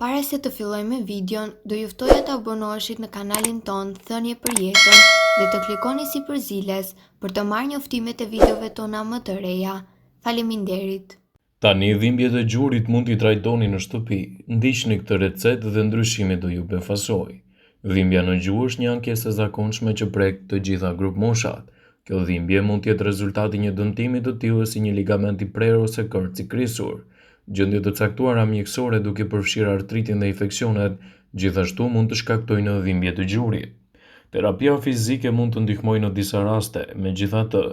Para se të fillojmë me videon, do ju ftoja të abonoheshit në kanalin ton Thënie për Jetën dhe të klikoni si përziles për të marrë njoftimet e videove tona më të reja. Faleminderit. Tani dhimbjet e gjurit mund t'i trajtoni në shtëpi. Ndiqni këtë recetë dhe ndryshimi do ju befasojë. Dhimbja në gjuhë është një ankesë e zakonshme që prek të gjitha grup moshat. Kjo dhimbje mund të jetë rezultati i një dëmtimi të tillë si një ligament i prerë ose kërc i krisur. Gjendje të caktuara mjekësore duke përfshirë artritin dhe infeksionet, gjithashtu mund të shkaktojnë dhimbje të gjurit. Terapia fizike mund të ndihmojë në disa raste, megjithatë,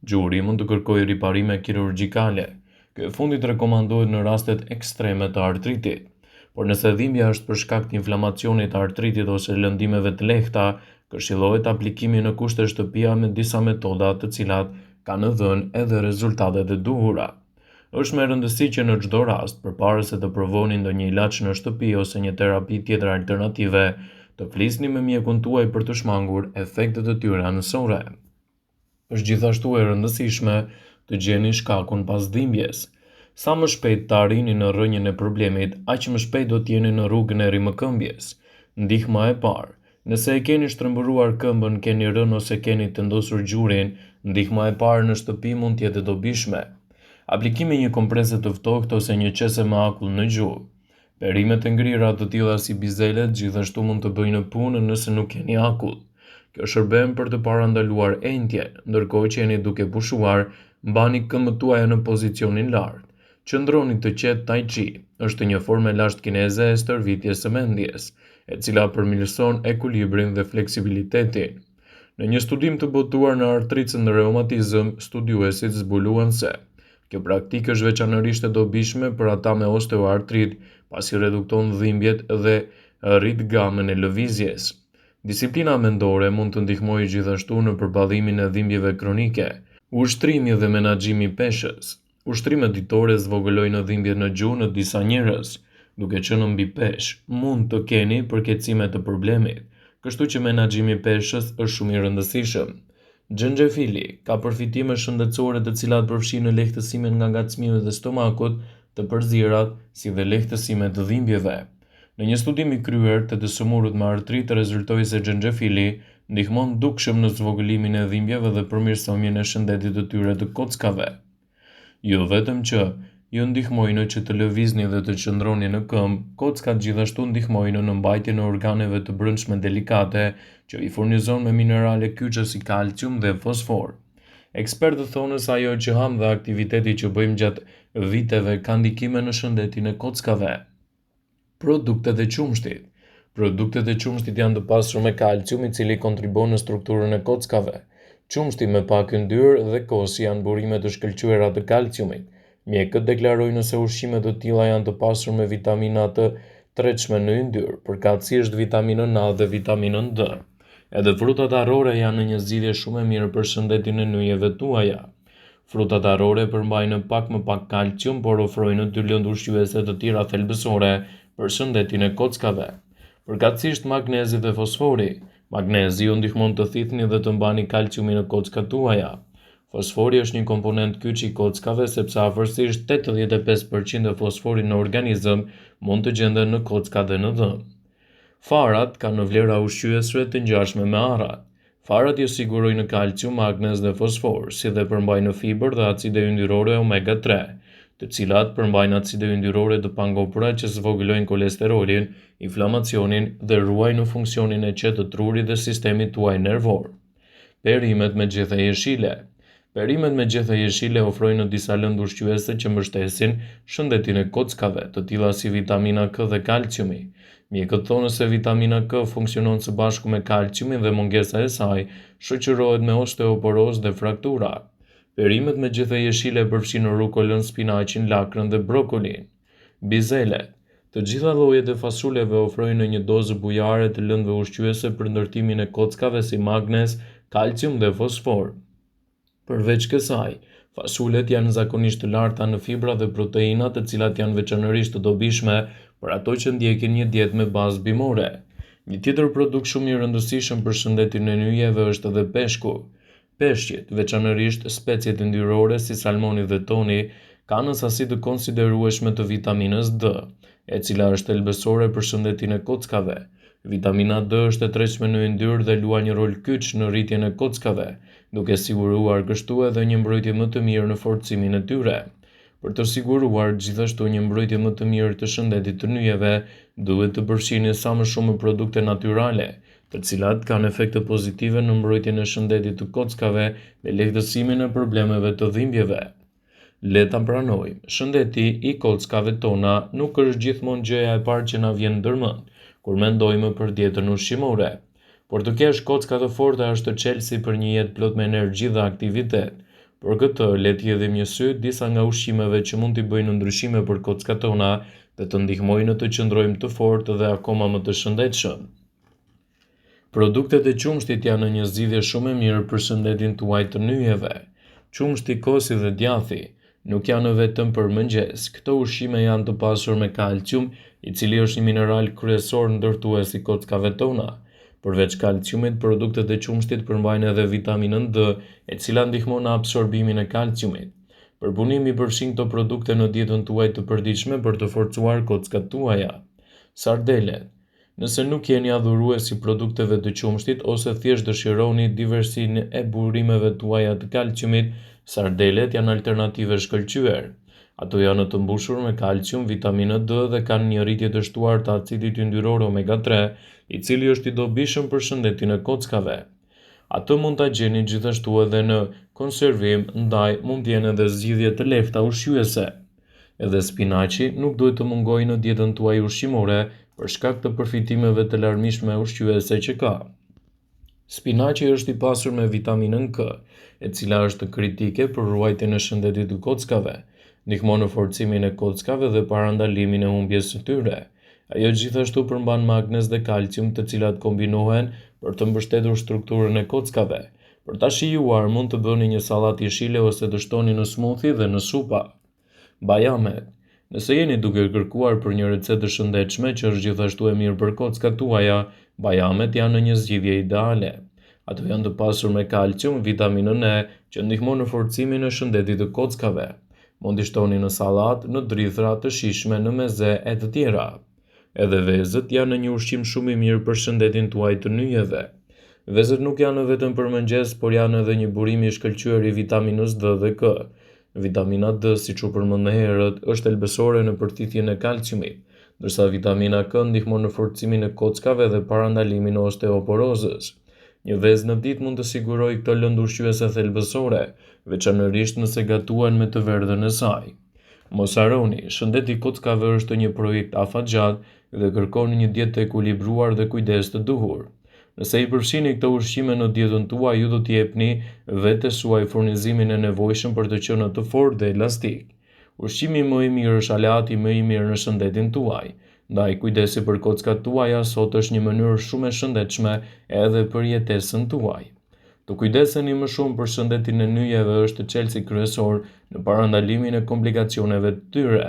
gjuri mund të kërkojë riparime kirurgjikale. Ky i fundit rekomandohet në rastet ekstreme të artritit. Por nëse dhimbja është për shkak të inflamacionit të artritit ose lëndimeve të lehta, këshillohet aplikimi në kushte shtëpia me disa metoda të cilat kanë dhënë edhe rezultatet e duhura. Është me rëndësi që në çdo rast, përpara se të provoni ndonjë ilaç në shtëpi ose një terapi tjetër alternative, të flisni me mjekun tuaj për të shmangur efektet e tyre anësore. Është gjithashtu e rëndësishme të gjeni shkakun pas dhimbjes. Sa më shpejt të arrini në rrënjën e problemit, aq më shpejt do të jeni në rrugën e rimëkëmbjes. Ndihma e parë. Nëse e keni shtrëmbëruar këmbën, keni rënë ose keni tendosur gjurin, ndihma e parë në shtëpi mund të jetë e dobishme. Aplikimi një komprese të ftohtë ose një qese me akull në gjuhë. Perimet e ngrira të tilla si bizelet gjithashtu mund të bëjnë punë nëse nuk keni akull. Kjo shërben për të parandaluar entje, ndërkohë që jeni duke pushuar, mbani këmbët tuaja në pozicionin lart. Qëndroni të qetë tai chi, është një formë lashtë kineze e stërvitjes së mendjes, e cila përmirëson ekuilibrin dhe fleksibilitetin. Në një studim të botuar në artricën dhe reumatizëm, studiuesit zbuluan se kjo praktikë është veçanërisht e dobishme për ata me osteoartrit, pasi redukton dhimbjet dhe rrit gamën e lëvizjes. Disiplina mendore mund të ndihmojë gjithashtu në përballimin e dhimbjeve kronike. Ushtrimi dhe menaxhimi i peshës. Ushtrimet ditore zvogëlojnë dhimbjet në gjuhë në disa njerëz. Duke qenë mbi peshë, mund të keni përkeçime të problemit, kështu që menaxhimi i peshës është shumë i rëndësishëm. Xhenxhefili ka përfitime shëndetësore të cilat përfshin lehtësimin nga ngacmimet e stomakut, të përzirat, si dhe lehtësimet të dhimbjeve. Në një studim i kryer te të sëmurët me artritë rezultoi se xhenxhefili ndihmon dukshëm në zvogëlimin e dhimbjeve dhe përmirësimin e shëndetit të tyre të kockave. Jo vetëm që ju ndihmojnë që të lëvizni dhe të qëndroni në këmbë, kockat gjithashtu ndihmojnë në mbajtjen e organeve të brendshme delikate, që i furnizon me minerale kyçe si kalcium dhe fosfor. Ekspertët thonë se ajo që ham dhe aktiviteti që bëjmë gjatë viteve ka ndikime në shëndetin e kockave. Produktet e qumshtit. Produktet e qumshtit janë të pasur me kalcium, i cili kontribon në strukturën e kockave. Qumshti me pak yndyrë dhe kosi janë burime të shkëlqyera të kalciumit. Mjekët deklarojnë se ushqime të tilla janë të pasur me vitamina të tretshme në yndyrë, përkatësisht vitaminën A dhe vitaminën D. Edhe frutat arrore janë në një zgjidhje shumë e mirë për shëndetin e nyjeve tuaja. Frutat arrore përmbajnë pak më pak kalcium, por ofrojnë dy lëndë ushqyese të tjera thelbësore për shëndetin e kockave. Përkatësisht magnezi dhe fosfori. Magnezi ju ndihmon të thithni dhe të mbani kalciumin në kockat tuaja. Fosfori është një komponent kyç i kockave sepse afërsisht 85% e fosforit në organizëm mund të gjendet në kocka dhe në dhëmbë. Farat kanë vlera ushqyesore të ngjashme me arrat. Farat ju sigurojnë kalcium, magnez dhe fosfor, si dhe përmbajnë fibër dhe acide yndyrore omega 3, të cilat përmbajnë acide yndyrore të pangopura që zvogëlojnë kolesterolin, inflamacionin dhe ruajnë funksionin e qetë të trurit dhe sistemit tuaj nervor. Perimet me gjethe jeshile. Perimet me gjethe jeshile ofrojnë disa lëndë ushqyese që mbështesin shëndetin e kockave, të tilla si vitamina K dhe kalciumi. Mjekët thonë se vitamina K funksionon së bashku me kalciumin dhe mungesa e saj shoqërohet me osteoporozë dhe fraktura. Perimet me gjethe jeshile përfshin rukolën, spinaqin, lakrën dhe brokolin. Bizelet. Të gjitha llojet e fasuleve ofrojnë një dozë bujare të lëndëve ushqyese për ndërtimin e kockave si magnez, kalcium dhe fosfor. Përveç kësaj, fasulet janë zakonisht të larta në fibra dhe proteina, të cilat janë veçanërisht të dobishme për ato që ndjekin një dietë me bazë bimore. Një tjetër produkt shumë i rëndësishëm për shëndetin e nyjeve është edhe peshku. Peshqit, veçanërisht speciet yndyrore si salmoni dhe toni, kanë sasi të konsiderueshme të vitaminës D. e cila është thelbësore për shëndetin e kockave. Vitamina D është e tërheqshme në yndyrë dhe luan një rol kyç në rritjen e kockave, duke siguruar kështu edhe një mbrojtje më të mirë në forcimin e tyre. Për të siguruar gjithashtu një mbrojtje më të mirë të shëndetit të nyjeve, duhet të përfshihni sa më shumë produkte natyrale, të cilat kanë efekte pozitive në mbrojtjen e shëndetit të kockave dhe lehtësimin e problemeve të dhimbjeve. Le ta pranojmë, shëndeti i kockave tona nuk është gjithmonë gjëja e parë që na vjen ndërmend kur mendojmë për dietën ushqimore, por të kesh kocka të forta është çelësi për një jetë plot me energji dhe aktivitet. Për këtë, le të hedhim një sy disa nga ushqimeve që mund t'i bëjnë ndryshime për kockat tona dhe të ndihmojnë të qëndrojmë të fortë dhe akoma më të shëndetshëm. Produktet e qumshtit janë një zgjidhje shumë e mirë për shëndetin tuaj të nyjeve. Qumshti, kosi dhe djathi nuk janë vetëm për mëngjes. Këto ushqime janë të pasur me kalcium, i cili është një mineral kryesor ndërtues i kockave tona. Përveç kalciumit, produktet e qumshtit përmbajnë edhe vitaminën D, e cila ndihmon në absorbimin e kalciumit. Përpunimi përfshin këto produkte në dietën tuaj të përditshme për të forcuar kockat tuaja. Sardelet. Nëse nuk jeni adhurues i produkteve të qumshtit ose thjesht dëshironi diversinë e burimeve tuaja të kalciumit, sardelet janë alternative shkëlqyer. Ato janë të mbushur me kalcium, vitaminë D dhe kanë një rritje të shtuar të acidit yndyror omega 3, i cili është i dobishëm për shëndetin e kockave. Ato mund ta gjeni gjithashtu edhe në konservim, ndaj mund të jenë edhe zgjidhje të lehta ushqyese. Edhe spinaqi nuk duhet të mungojë në dietën tuaj ushqimore për shkak të përfitimeve të larmishme ushqyese që ka. Spinaqi është i pasur me vitaminën K, e cila është kritike për ruajtjen e shëndetit të kockave, ndihmon në forcimin e kockave dhe parandalimin e humbjes së tyre. Ajo gjithashtu përmban magnez dhe kalcium, të cilat kombinohen për të mbështetur strukturën e kockave. Për ta shijuar, mund të bëni një sallatë jeshile ose të shtoni në smoothie dhe në supa. Bajamet. Nëse jeni duke kërkuar për një recetë të shëndetshme që është gjithashtu e mirë për kockat tuaja, bajamet janë një zgjidhje ideale. Ato janë të pasur me kalcium, vitaminën E, që ndihmon në forcimin e shëndetit të kockave. Mund t'i shtoni në sallatë, në drithra të shijshme, në meze e të tjera. Edhe vezët janë një ushqim shumë i mirë për shëndetin tuaj të nyjeve. Vezët nuk janë vetëm për mëngjes, por janë edhe një burim i shkëlqyer i vitaminës D dhe K. Vitamina D, siç u përmend më herët, është thelbësore në përthithjen e kalciumit, ndërsa vitamina K ndihmon në forcimin e kockave dhe parandalimin e osteoporozës. Një vezë në ditë mund të sigurojë këto lëndë ushqyese thelbësore, veçanërisht nëse gatuan me të verdhën e saj. Mos harroni, shëndeti i kockave është një projekt afatgjat dhe kërkon një dietë të ekuilibruar dhe kujdes të duhur. Nëse i përfshini këto ushqime në dietën tuaj, ju do t'i jepni vetes suaj furnizimin e nevojshëm për të qenë të fortë dhe elastik. Ushqimi më i mirë është aleati më i mirë në shëndetin tuaj. Ndaj kujdesi për kockat tuaja sot është një mënyrë shumë e shëndetshme edhe për jetesën tuaj. Të kujdeseni më shumë për shëndetin e nyjeve është çelësi kryesor në parandalimin e komplikacioneve të tyre.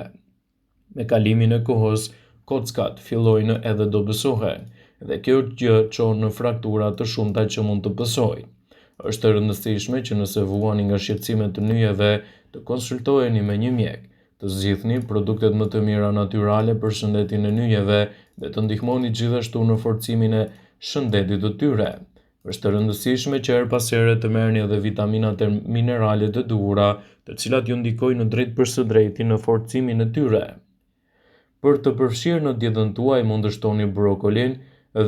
Me kalimin e kohës, kockat fillojnë edhe dobësohen, dhe kjo gjë çon në fraktura të shumta që mund të pësojnë. Është e rëndësishme që nëse vuani nga shqetësimet të nyjeve, të konsultoheni me një mjek, të zgjidhni produktet më të mira natyrale për shëndetin e nyjeve dhe të ndihmoni gjithashtu në forcimin e shëndetit të tyre. Është e rëndësishme që her pas here të merrni edhe vitaminat e mineralet të duhura, të cilat ju ndikojnë drejt për së drejti në forcimin e tyre. Për të përfshirë në dietën tuaj mund të shtoni brokolin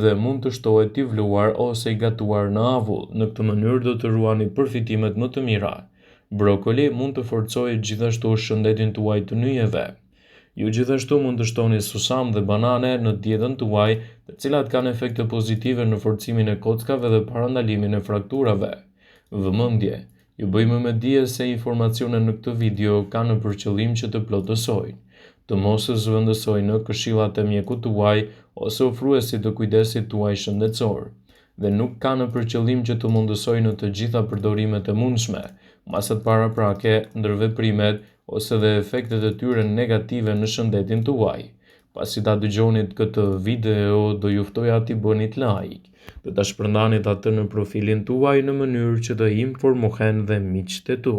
dhe mund të shtohet i vluar ose i gatuar në avull. Në këtë mënyrë do të ruani përfitimet më të mira. Brokoli mund të forcojë gjithashtu shëndetin tuaj të nyjeve. Ju gjithashtu mund të shtoni susam dhe banane në dietën tuaj, të cilat kanë efekte pozitive në forcimin e kockave dhe parandalimin e frakturave. Vëmendje. Ju bëjmë me dije se informacionet në këtë video kanë për qëllim që të plotësojnë, të mos zëvendësojnë në këshillat e mjekut tuaj ose ofruesit të kujdesit tuaj shëndetësor, dhe nuk kanë për qëllim që të mundësojnë në të gjitha përdorimet e mundshme, masat paraprake, ndërveprimet ose dhe efektet e tyre negative në shëndetin tuaj. Pasi ta dëgjonit këtë video, do ju ftoja t'i bënit like, dhe ta shpërndanit atë në profilin tuaj në mënyrë që të informohen dhe miqtë e tu.